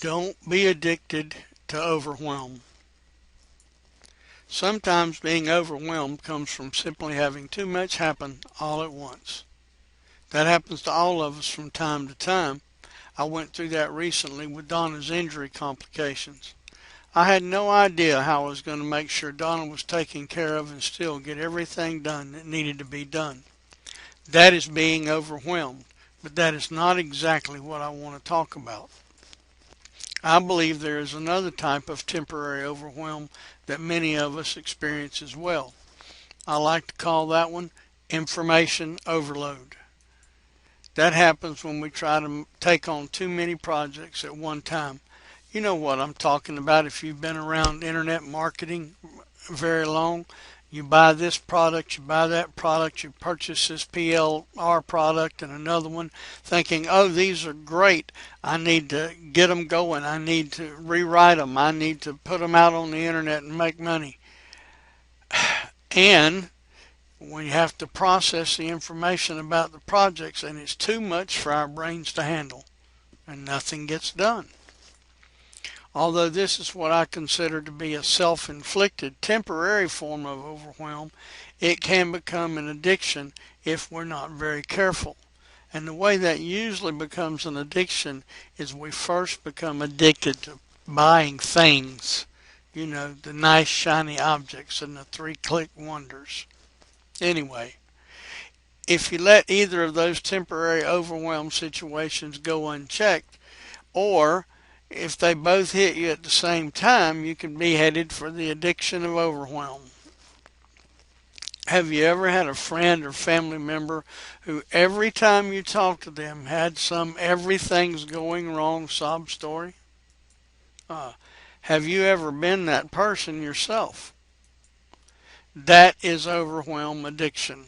Don't be addicted to overwhelm. Sometimes being overwhelmed comes from simply having too much happen all at once. That happens to all of us from time to time. I went through that recently with Donna's injury complications. I had no idea how I was going to make sure Donna was taken care of and still get everything done that needed to be done. That is being overwhelmed, but that is not exactly what I want to talk about. I believe there is another type of temporary overwhelm that many of us experience as well. I like to call that one information overload. That happens when we try to take on too many projects at one time. You know what I'm talking about if you've been around internet marketing very long. You buy this product, you buy that product, you purchase this PLR product and another one, thinking, oh, these are great. I need to get them going. I need to rewrite them. I need to put them out on the internet and make money. And when you have to process the information about the projects, and it's too much for our brains to handle, and nothing gets done. Although this is what I consider to be a self-inflicted temporary form of overwhelm, it can become an addiction if we're not very careful. And the way that usually becomes an addiction is we first become addicted to buying things. You know, the nice shiny objects and the three-click wonders. Anyway, if you let either of those temporary overwhelm situations go unchecked, or if they both hit you at the same time, you can be headed for the addiction of overwhelm. Have you ever had a friend or family member who every time you talk to them had some everything's going wrong sob story? Have you ever been that person yourself? That is overwhelm addiction.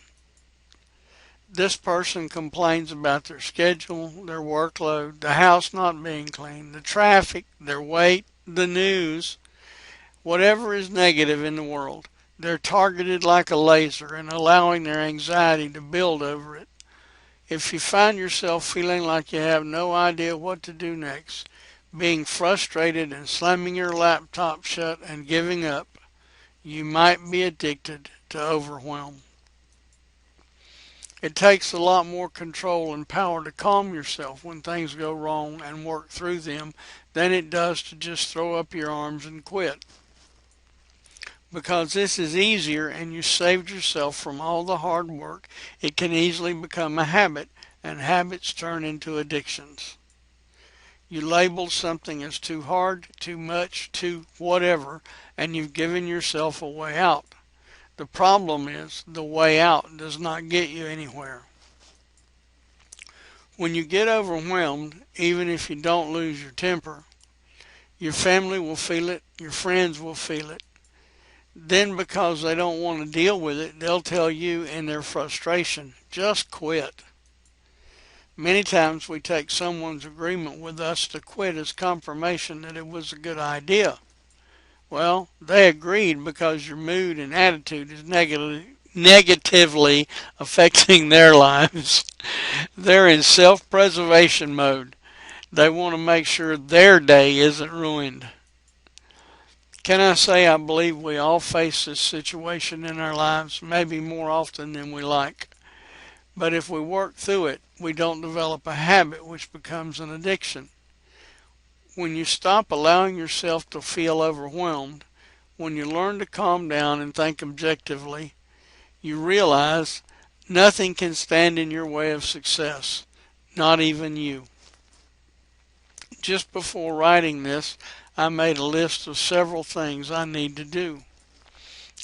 This person complains about their schedule, their workload, the house not being clean, the traffic, their weight, the news, whatever is negative in the world. They're targeted like a laser and allowing their anxiety to build over it. If you find yourself feeling like you have no idea what to do next, being frustrated and slamming your laptop shut and giving up, you might be addicted to overwhelm. It takes a lot more control and power to calm yourself when things go wrong and work through them than it does to just throw up your arms and quit. Because this is easier and you saved yourself from all the hard work, it can easily become a habit, and habits turn into addictions. You labeled something as too hard, too much, too whatever, and you've given yourself a way out. The problem is the way out does not get you anywhere. When you get overwhelmed, even if you don't lose your temper, your family will feel it, your friends will feel it. Then because they don't want to deal with it, they'll tell you in their frustration, just quit. Many times we take someone's agreement with us to quit as confirmation that it was a good idea. Well, they agreed because your mood and attitude is negatively affecting their lives. They're in self-preservation mode. They want to make sure their day isn't ruined. Can I say I believe we all face this situation in our lives, maybe more often than we like. But if we work through it, we don't develop a habit which becomes an addiction. When you stop allowing yourself to feel overwhelmed, when you learn to calm down and think objectively, you realize nothing can stand in your way of success, not even you. Just before writing this, I made a list of several things I need to do.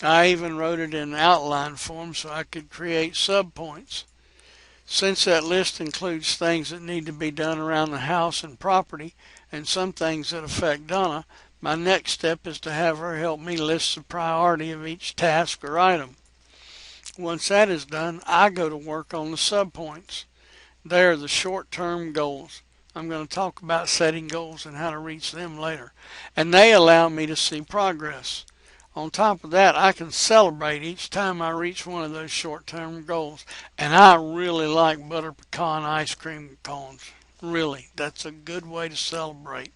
I even wrote it in outline form so I could create subpoints. Since that list includes things that need to be done around the house and property, and some things that affect Donna, my next step is to have her help me list the priority of each task or item. Once that is done, I go to work on the subpoints. They are the short-term goals. I'm going to talk about setting goals and how to reach them later. And they allow me to see progress. On top of that, I can celebrate each time I reach one of those short-term goals. And I really like butter pecan ice cream cones. Really, that's a good way to celebrate.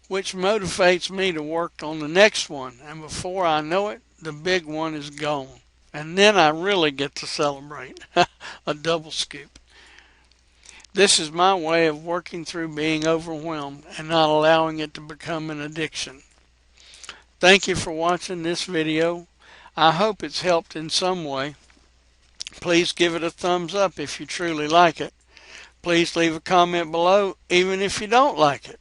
which motivates me to work on the next one. And before I know it, the big one is gone. And then I really get to celebrate a double scoop. This is my way of working through being overwhelmed and not allowing it to become an addiction. Thank you for watching this video. I hope it's helped in some way. Please give it a thumbs up if you truly like it. Please leave a comment below even if you don't like it.